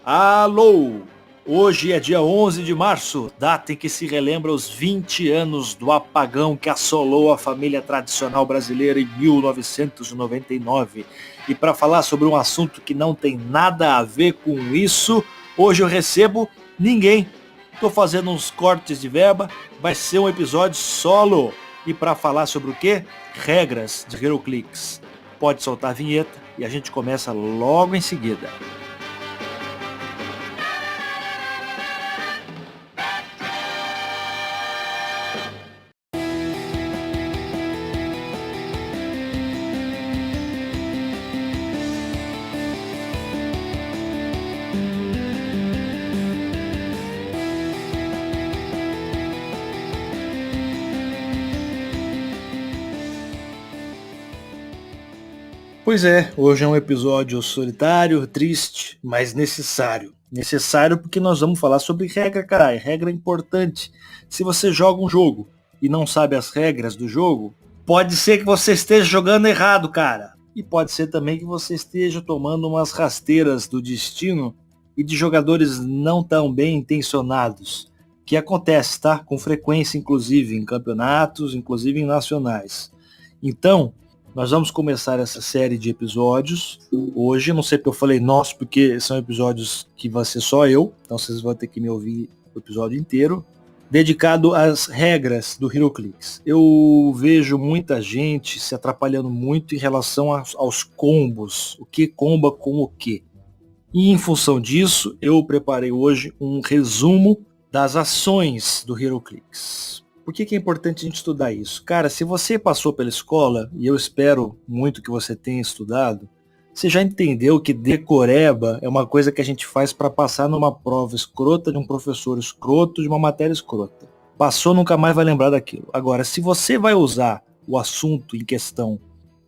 Alô! Hoje é dia 11 de março, data em que se relembra os 20 anos do apagão que assolou a família tradicional brasileira em 1999. E para falar sobre um assunto que não tem nada a ver com isso, hoje eu recebo ninguém. Tô fazendo uns cortes de verba, vai ser um episódio solo. E para falar sobre o quê? Regras de HeroClix. Pode soltar a vinheta e a gente começa logo em seguida. Pois é, hoje é um episódio solitário, triste, mas necessário. Necessário porque nós vamos falar sobre regra, caralho. Regra importante. Se você joga um jogo e não sabe as regras do jogo, pode ser que você esteja jogando errado, cara. E pode ser também que você esteja tomando umas rasteiras do destino e de jogadores não tão bem intencionados. Que acontece, tá? Com frequência, inclusive em campeonatos, inclusive em nacionais. Então, nós vamos começar essa série de episódios hoje. Não sei porque eu falei nós, porque são episódios que vai ser só eu. Então vocês vão ter que me ouvir o episódio inteiro. Dedicado às regras do HeroClix. Eu vejo muita gente se atrapalhando muito em relação aos combos. O que comba com o que. E em função disso, eu preparei hoje um resumo das ações do HeroClix. Por que é importante a gente estudar isso? Cara, se você passou pela escola, e eu espero muito que você tenha estudado, você já entendeu que decoreba é uma coisa que a gente faz para passar numa prova escrota de um professor escroto de uma matéria escrota. Passou, nunca mais vai lembrar daquilo. Agora, se você vai usar o assunto em questão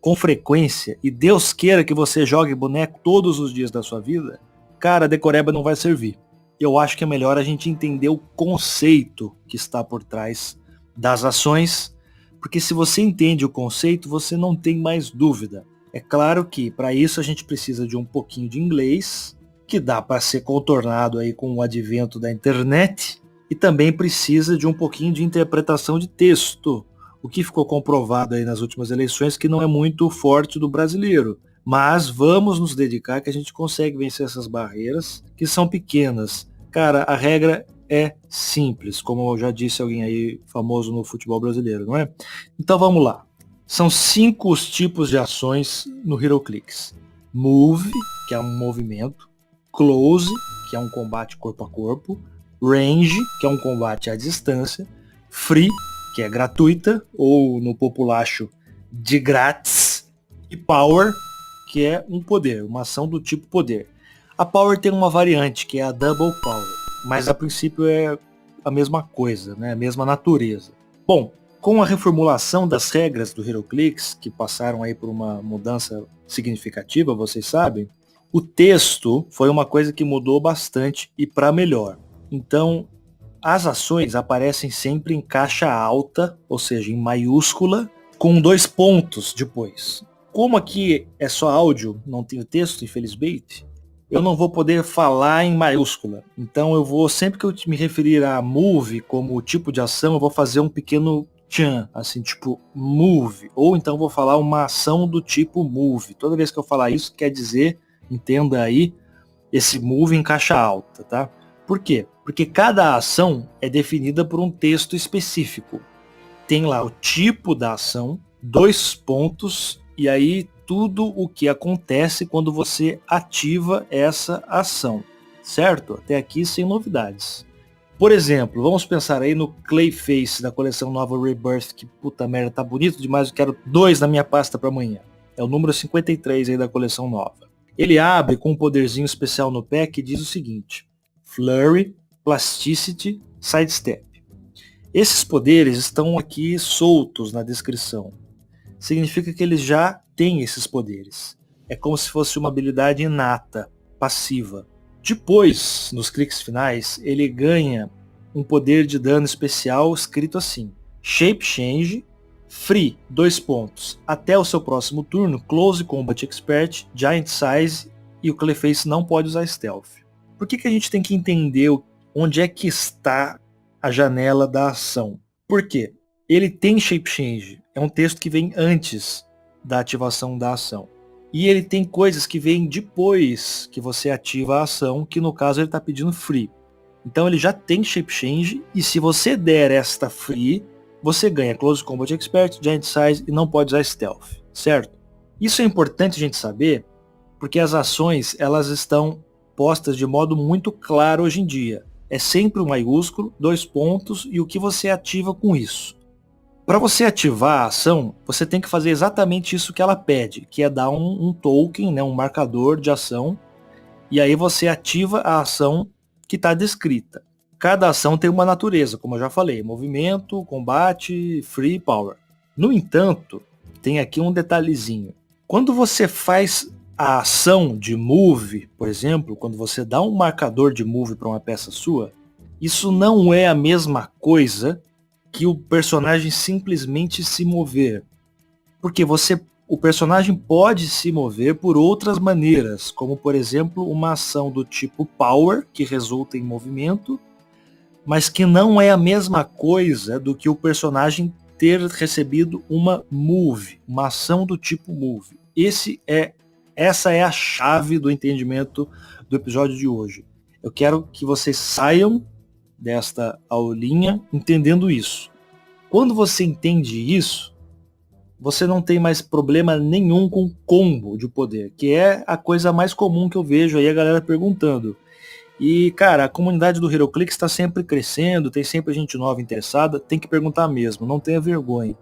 com frequência, e Deus queira que você jogue boneco todos os dias da sua vida, cara, decoreba não vai servir. Eu acho que é melhor a gente entender o conceito que está por trás das ações, porque se você entende o conceito, você não tem mais dúvida. É claro que para isso a gente precisa de um pouquinho de inglês, que dá para ser contornado aí com o advento da internet, e também precisa de um pouquinho de interpretação de texto, o que ficou comprovado aí nas últimas eleições que não é muito forte do brasileiro. Mas vamos nos dedicar que a gente consegue vencer essas barreiras, que são pequenas. Cara, a regra é simples, como já disse alguém aí famoso no futebol brasileiro, não é? Então vamos lá. São 5 os tipos de ações no HeroClix. Move, que é um movimento. Close, que é um combate corpo a corpo. Range, que é um combate à distância. Free, que é gratuita, ou no populacho, de grátis. E Power, que é um poder, uma ação do tipo poder. A Power tem uma variante, que é a Double Power. Mas a princípio é a mesma coisa, né? A mesma natureza. Bom, com a reformulação das regras do HeroClix, que passaram aí por uma mudança significativa, vocês sabem, o texto foi uma coisa que mudou bastante e para melhor. Então, as ações aparecem sempre em caixa alta, ou seja, em maiúscula, com 2 pontos depois. Como aqui é só áudio, não tem o texto, infelizmente, eu não vou poder falar em maiúscula. Então eu vou, sempre que eu me referir a move como tipo de ação, eu vou fazer um pequeno tchan, assim, tipo move. Ou então eu vou falar uma ação do tipo move. Toda vez que eu falar isso, quer dizer, entenda aí, esse move em caixa alta, tá? Por quê? Porque cada ação é definida por um texto específico. Tem lá o tipo da ação, 2 pontos, e aí tudo o que acontece quando você ativa essa ação, certo? Até aqui sem novidades. Por exemplo, vamos pensar aí no Clayface da coleção nova Rebirth, que puta merda, tá bonito demais, eu quero 2 na minha pasta para amanhã. É o número 53 aí da coleção nova. Ele abre com um poderzinho especial no pé que diz o seguinte: Flurry, Plasticity, Sidestep. Esses poderes estão aqui soltos na descrição. Significa que eles já têm esses poderes. É como se fosse uma habilidade inata, passiva. Depois, nos cliques finais, ele ganha um poder de dano especial escrito assim: Shape Change, Free, 2 pontos. Até o seu próximo turno, Close Combat Expert, Giant Size, e o Clayface não pode usar Stealth. Por que a gente tem que entender onde é que está a janela da ação? Por quê? Ele tem shape change, é um texto que vem antes da ativação da ação. E ele tem coisas que vêm depois que você ativa a ação, que no caso ele está pedindo free. Então ele já tem shape change, e se você der esta free, você ganha Close Combat Expert, Giant Size e não pode usar Stealth, certo? Isso é importante a gente saber, porque as ações elas estão postas de modo muito claro hoje em dia. É sempre um maiúsculo, 2 pontos e o que você ativa com isso. Para você ativar a ação, você tem que fazer exatamente isso que ela pede, que é dar um token, né, um marcador de ação, e aí você ativa a ação que está descrita. Cada ação tem uma natureza, como eu já falei, movimento, combate, free, power. No entanto, tem aqui um detalhezinho. Quando você faz a ação de move, por exemplo, quando você dá um marcador de move para uma peça sua, isso não é a mesma coisa que o personagem simplesmente se mover. Porque o personagem pode se mover por outras maneiras, como por exemplo uma ação do tipo Power, que resulta em movimento, mas que não é a mesma coisa do que o personagem ter recebido uma Move, uma ação do tipo Move. Essa é a chave do entendimento do episódio de hoje. Eu quero que vocês saiam desta aulinha entendendo isso. Quando você entende isso, você não tem mais problema nenhum com combo de poder, que é a coisa mais comum que eu vejo aí a galera perguntando. E, cara, a comunidade do HeroClix está sempre crescendo, tem sempre gente nova interessada, tem que perguntar mesmo, não tenha vergonha.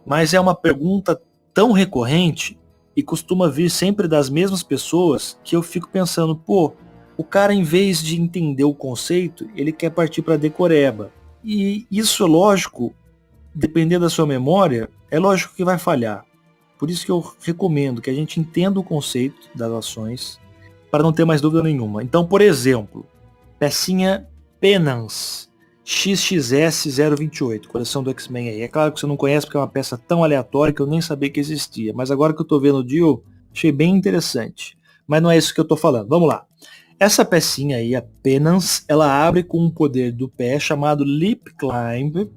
Mas é uma pergunta tão recorrente e costuma vir sempre das mesmas pessoas que eu fico pensando, pô, o cara, em vez de entender o conceito, ele quer partir para decoreba. E isso é lógico, dependendo da sua memória, é lógico que vai falhar. Por isso que eu recomendo que a gente entenda o conceito das ações, para não ter mais dúvida nenhuma. Então, por exemplo, pecinha Penance XXS028, coleção do X-Men aí. É claro que você não conhece porque é uma peça tão aleatória que eu nem sabia que existia. Mas agora que eu tô vendo o deal, achei bem interessante. Mas não é isso que eu tô falando. Vamos lá. Essa pecinha aí, a Penance, ela abre com um poder do pé chamado Leap Climb.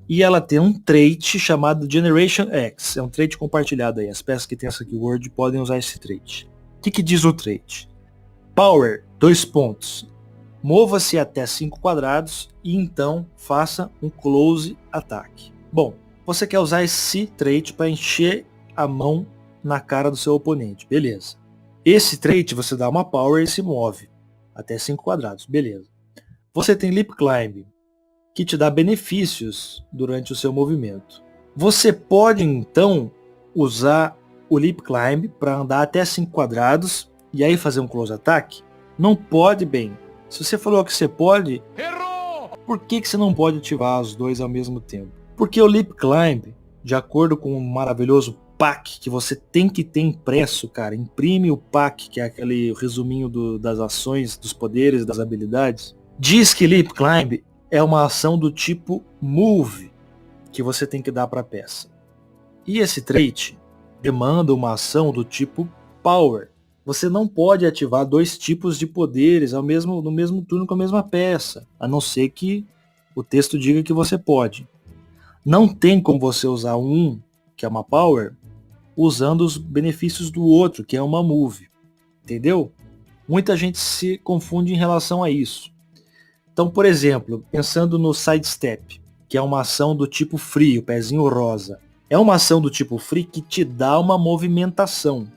E ela tem um trait chamado Generation X. É um trait compartilhado aí. As peças que tem essa keyword podem usar esse trait. O que diz o trait? Power, 2 pontos. Mova-se até 5 quadrados e então faça um close ataque. Bom, você quer usar esse trait para encher a mão na cara do seu oponente. Beleza. Esse trait você dá uma power e se move até 5 quadrados. Beleza. Você tem Leap Climb, que te dá benefícios durante o seu movimento. Você pode então usar o Leap Climb para andar até 5 quadrados e aí fazer um close attack? Não pode, bem. Se você falou que você pode, errou! Por que você não pode ativar os dois ao mesmo tempo? Porque o Leap Climb, de acordo com o maravilhoso pack que você tem que ter impresso, cara, imprime o pack, que é aquele resuminho das ações, dos poderes, das habilidades, diz que Leap Climb é uma ação do tipo Move que você tem que dar para a peça. E esse trait demanda uma ação do tipo Power. Você não pode ativar 2 tipos de poderes no mesmo turno com a mesma peça, a não ser que o texto diga que você pode. Não tem como você usar um, que é uma Power, usando os benefícios do outro, que é uma Move. Entendeu? Muita gente se confunde em relação a isso. Então, por exemplo, pensando no Sidestep, que é uma ação do tipo Free, o pezinho rosa. É uma ação do tipo Free que te dá uma movimentação,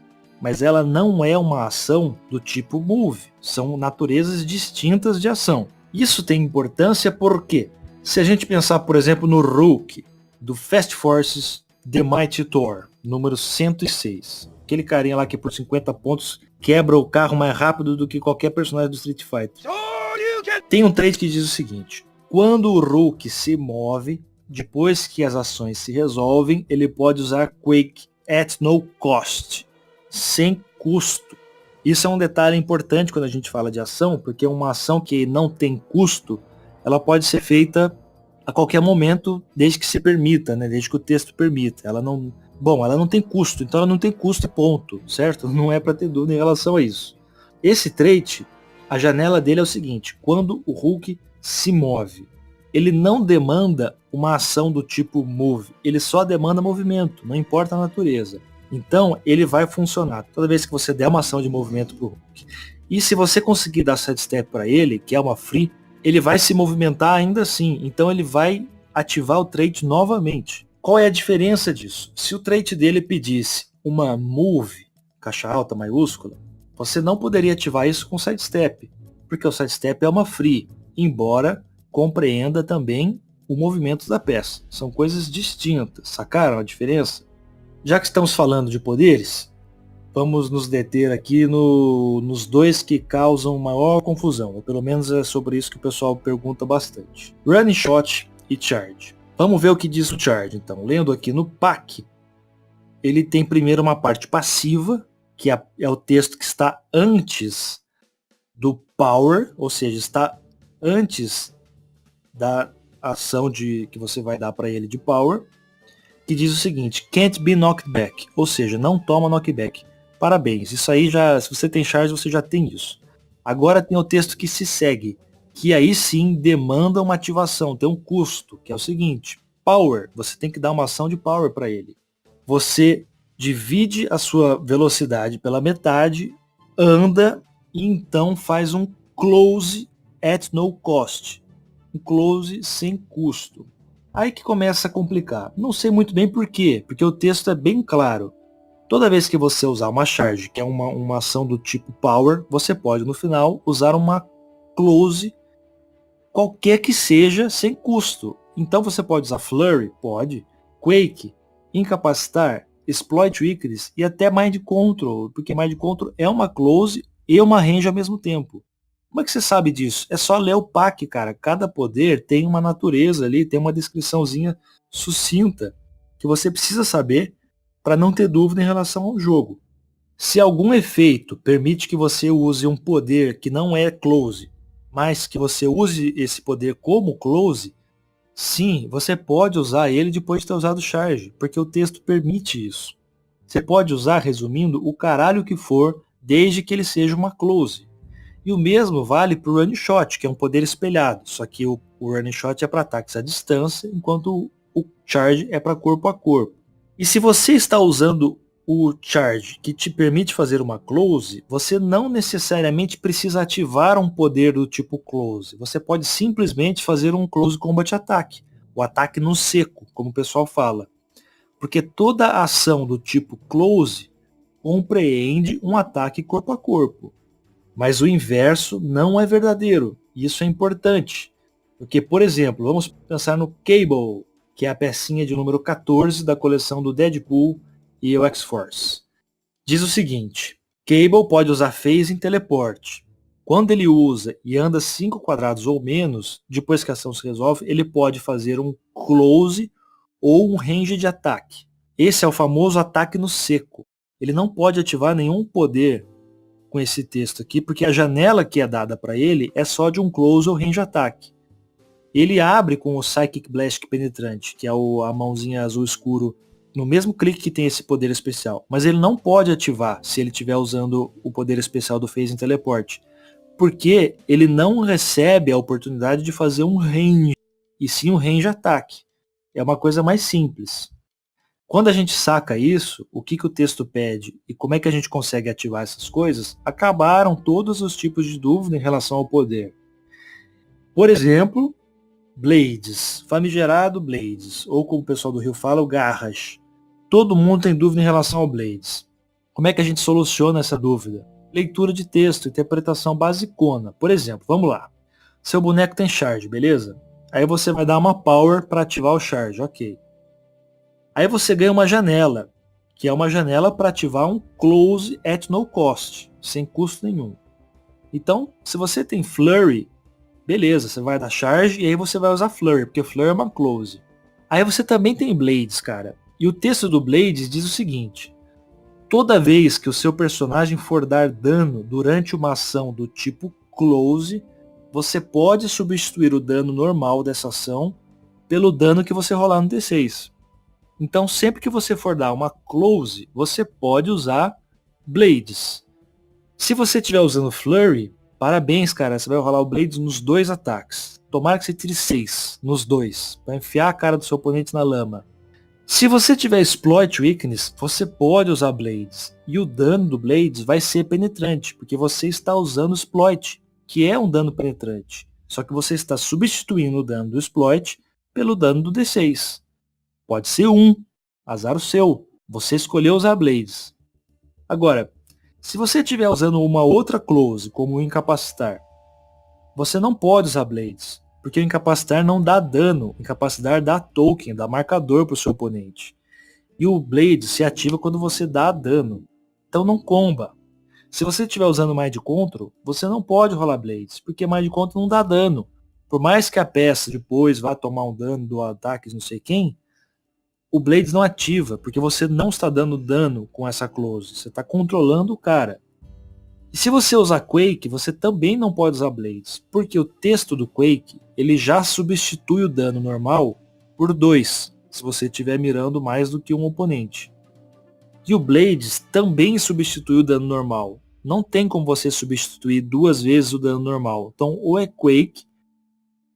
mas ela não é uma ação do tipo Move. São naturezas distintas de ação. Isso tem importância porque, se a gente pensar, por exemplo, no Rook, do Fast Forces The Mighty Thor, número 106. Aquele carinha lá que por 50 pontos quebra o carro mais rápido do que qualquer personagem do Street Fighter. Tem um trait que diz o seguinte: quando o Rook se move, depois que as ações se resolvem, ele pode usar Quake at no cost, sem custo. Isso é um detalhe importante quando a gente fala de ação, porque uma ação que não tem custo, ela pode ser feita a qualquer momento, desde que se permita, né? Desde que o texto permita. Ela não tem custo, então ela não tem custo e ponto, certo? Não é para ter dúvida em relação a isso. Esse trait A janela dele é o seguinte: quando o Hulk se move, ele não demanda uma ação do tipo move, ele só demanda movimento, não importa a natureza. Então ele vai funcionar toda vez que você der uma ação de movimento pro Hulk. E se você conseguir dar sidestep para ele, que é uma free, ele vai se movimentar ainda assim. Então ele vai ativar o trait novamente. Qual é a diferença disso? Se o trait dele pedisse uma move, caixa alta maiúscula, você não poderia ativar isso com sidestep, porque o sidestep é uma free, embora compreenda também o movimento da peça. São coisas distintas, sacaram a diferença? Já que estamos falando de poderes, vamos nos deter aqui nos dois que causam maior confusão, ou pelo menos é sobre isso que o pessoal pergunta bastante. Running Shot e Charge. Vamos ver o que diz o Charge, então. Lendo aqui no pack, ele tem primeiro uma parte passiva, que é o texto que está antes do power, ou seja, está antes da ação que você vai dar para ele de power, que diz o seguinte: can't be knocked back, ou seja, não toma knockback. Parabéns, isso aí já, se você tem charge, você já tem isso. Agora tem o texto que se segue, que aí sim demanda uma ativação, tem um custo, que é o seguinte: power, você tem que dar uma ação de power para ele. Você divide a sua velocidade pela metade, anda e então faz um close at no cost. Um close sem custo. Aí que começa a complicar. Não sei muito bem por quê, porque o texto é bem claro. Toda vez que você usar uma charge, que é uma ação do tipo power, você pode no final usar uma close, qualquer que seja, sem custo. Então você pode usar flurry, pode, quake, incapacitar, exploit weakness e até mind control, porque mind control é uma close e uma range ao mesmo tempo. Como é que você sabe disso? É só ler o pack, cara. Cada poder tem uma natureza ali, tem uma descriçãozinha sucinta que você precisa saber para não ter dúvida em relação ao jogo. Se algum efeito permite que você use um poder que não é close, mas que você use esse poder como close, sim, você pode usar ele depois de ter usado charge, porque o texto permite isso. Você pode usar, resumindo, o caralho que for, desde que ele seja uma close. E o mesmo vale para o Running Shot, que é um poder espelhado, só que o Running Shot é para ataques à distância, enquanto o Charge é para corpo a corpo. E se você está usando o Charge que te permite fazer uma Close, você não necessariamente precisa ativar um poder do tipo Close. Você pode simplesmente fazer um Close Combat Attack, o ataque no seco, como o pessoal fala. Porque toda ação do tipo Close compreende um ataque corpo a corpo. Mas o inverso não é verdadeiro. E isso é importante. Porque, por exemplo, vamos pensar no Cable, que é a pecinha de número 14 da coleção do Deadpool e o X-Force. Diz o seguinte: Cable pode usar phase em teleporte. Quando ele usa e anda 5 quadrados ou menos, depois que a ação se resolve, ele pode fazer um close ou um range de ataque. Esse é o famoso ataque no seco. Ele não pode ativar nenhum poder com esse texto aqui, porque a janela que é dada para ele é só de um close ou range attack. Ele abre com o Psychic Blast penetrante, que é a mãozinha azul escuro, no mesmo clique que tem esse poder especial, mas ele não pode ativar se ele estiver usando o poder especial do Phase em teleporte, porque ele não recebe a oportunidade de fazer um range, e sim um range attack. É uma coisa mais simples. Quando a gente saca isso, o que o texto pede e como é que a gente consegue ativar essas coisas, acabaram todos os tipos de dúvida em relação ao poder. Por exemplo, Blades, famigerado Blades, ou como o pessoal do Rio fala, o Garras. Todo mundo tem dúvida em relação ao Blades. Como é que a gente soluciona essa dúvida? Leitura de texto, interpretação basicona. Por exemplo, vamos lá. Seu boneco tem charge, beleza? Aí você vai dar uma power para ativar o charge, ok. Aí você ganha uma janela, que é uma janela para ativar um close at no cost, sem custo nenhum. Então, se você tem flurry, beleza, você vai dar charge e aí você vai usar flurry, porque flurry é uma close. Aí você também tem blades, cara. E o texto do blades diz o seguinte: toda vez que o seu personagem for dar dano durante uma ação do tipo close, você pode substituir o dano normal dessa ação pelo dano que você rolar no D6. Então, sempre que você for dar uma close, você pode usar blades. Se você estiver usando flurry, Parabéns, cara, você vai rolar o Blades nos 2 ataques. Tomara que você tire 6 nos 2, para enfiar a cara do seu oponente na lama. Se você tiver Exploit Weakness, você pode usar Blades. E o dano do Blades vai ser penetrante, porque você está usando Exploit, que é um dano penetrante. Só que você está substituindo o dano do Exploit pelo dano do D6. Pode ser 1, azar o seu. Você escolheu usar Blades. Agora, se você estiver usando uma outra close, como o Incapacitar, você não pode usar Blades, porque o Incapacitar não dá dano. O Incapacitar dá token, dá marcador para o seu oponente. E o Blade se ativa quando você dá dano. Então não comba. Se você estiver usando Mind Control, você não pode rolar Blades, porque Mind Control não dá dano. Por mais que a peça depois vá tomar um dano do ataque não sei quem, o Blades não ativa, porque você não está dando dano com essa close. Você está controlando o cara. E se você usar Quake, você também não pode usar Blades, porque o texto do Quake, ele já substitui o dano normal por 2, se você estiver mirando mais do que um oponente. E o Blades também substitui o dano normal. Não tem como você substituir 2 vezes o dano normal. Então, ou é Quake,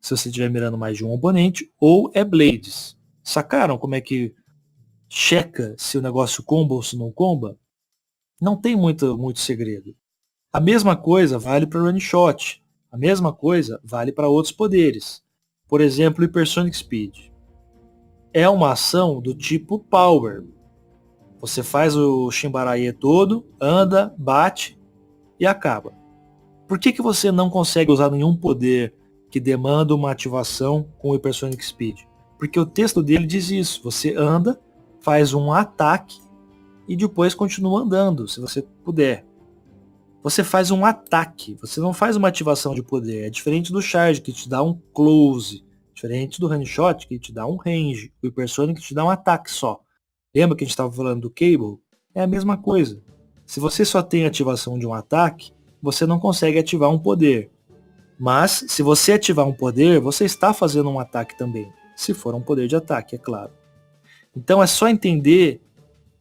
se você estiver mirando mais de um oponente, ou é Blades. Sacaram como é que checa se o negócio comba ou se não comba? Não tem muito segredo. A mesma coisa vale para Running Shot. A mesma coisa vale para outros poderes. Por exemplo, Hypersonic Speed. É uma ação do tipo Power. Você faz o Shimbaraye todo, anda, bate e acaba. Por que você não consegue usar nenhum poder que demanda uma ativação com o Hypersonic Speed? Porque o texto dele diz isso. Você anda, faz um ataque e depois continua andando, se você puder. Você faz um ataque, você não faz uma ativação de poder. É diferente do Charge, que te dá um close. Diferente do Running Shot, que te dá um range. O Hypersonic te dá um ataque só. Lembra que a gente estava falando do Cable? É a mesma coisa. Se você só tem ativação de um ataque, você não consegue ativar um poder. Mas, se você ativar um poder, você está fazendo um ataque também. Se for um poder de ataque, é claro. Então é só entender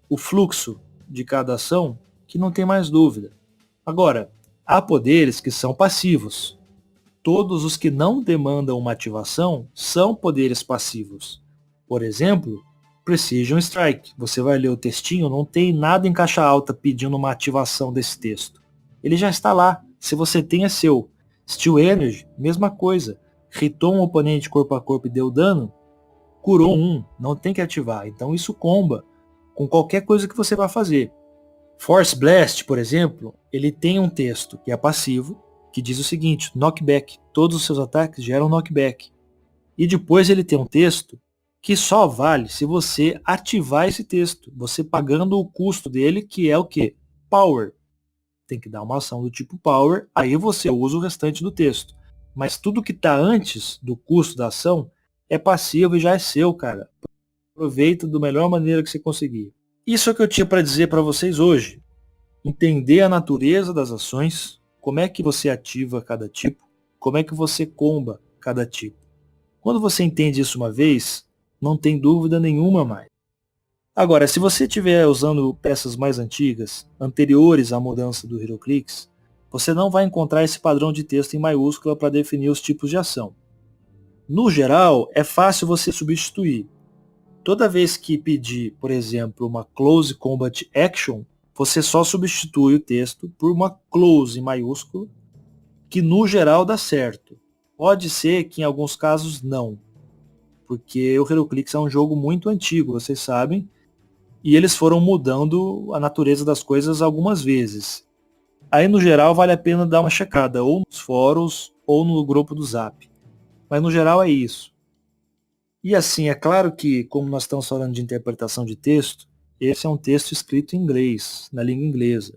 o fluxo de cada ação que não tem mais dúvida. Agora, há poderes que são passivos. Todos os que não demandam uma ativação são poderes passivos. Por exemplo, Precision Strike. Você vai ler o textinho, não tem nada em caixa alta pedindo uma ativação desse texto. Ele já está lá. Se você tem, é seu. Steel Energy, mesma coisa. Hitou um oponente corpo a corpo e deu dano, curou um, não tem que ativar. Então isso comba com qualquer coisa que você vai fazer. Force Blast, por exemplo, ele tem um texto que é passivo, que diz o seguinte: knockback, todos os seus ataques geram knockback. E depois ele tem um texto que só vale se você ativar esse texto, você pagando o custo dele, que é o quê? Power. Tem que dar uma ação do tipo Power, aí você usa o restante do texto. Mas tudo que está antes do custo da ação é passivo e já é seu, cara. Aproveita da melhor maneira que você conseguir. Isso é o que eu tinha para dizer para vocês hoje. Entender a natureza das ações, como é que você ativa cada tipo, como é que você comba cada tipo. Quando você entende isso uma vez, não tem dúvida nenhuma mais. Agora, se você estiver usando peças mais antigas, anteriores à mudança do HeroClix, você não vai encontrar esse padrão de texto em maiúscula para definir os tipos de ação. No geral, é fácil você substituir. Toda vez que pedir, por exemplo, uma Close Combat Action, você só substitui o texto por uma close em maiúsculo, que no geral dá certo. Pode ser que em alguns casos não, porque o HeroClix é um jogo muito antigo, vocês sabem, e eles foram mudando a natureza das coisas algumas vezes. Aí no geral vale a pena dar uma checada, ou nos fóruns, ou no grupo do Zap. Mas no geral é isso. E assim, é claro que, como nós estamos falando de interpretação de texto, esse é um texto escrito em inglês, na língua inglesa.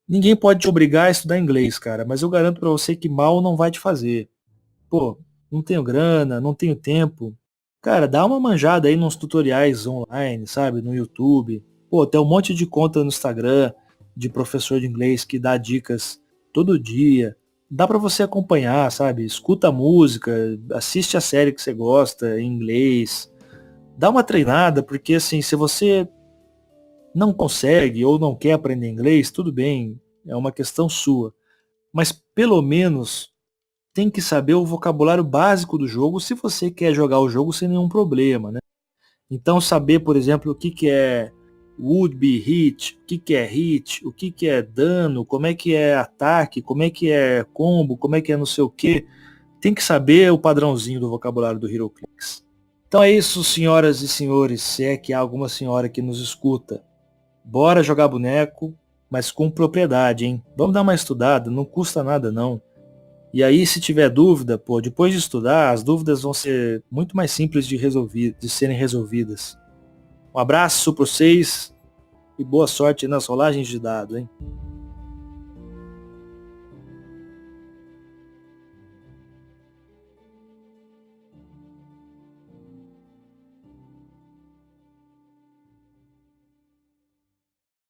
Ninguém pode te obrigar a estudar inglês, cara, mas eu garanto pra você que mal não vai te fazer. Pô, não tenho grana, não tenho tempo. Cara, dá uma manjada aí nos tutoriais online, sabe, no YouTube. Pô, tem um monte de conta no Instagram de professor de inglês que dá dicas todo dia. Dá pra você acompanhar, sabe? Escuta a música, assiste a série que você gosta em inglês. Dá uma treinada, porque assim, se você não consegue ou não quer aprender inglês, tudo bem, é uma questão sua. mas pelo menos tem que saber o vocabulário básico do jogo se você quer jogar o jogo sem nenhum problema, né? Então saber, por exemplo, o que que é would be hit, o que que é hit, o que que é dano, como é que é ataque, como é que é combo, como é que é não sei o que, tem que saber o padrãozinho do vocabulário do HeroClix. Então é isso, senhoras e senhores, se é que há alguma senhora que nos escuta. Bora jogar boneco, mas com propriedade, hein? Vamos dar uma estudada, não custa nada não. E aí, se tiver dúvida, pô, depois de estudar, as dúvidas vão ser muito mais simples de serem resolvidas. Um abraço para vocês e boa sorte nas rolagens de dado, hein?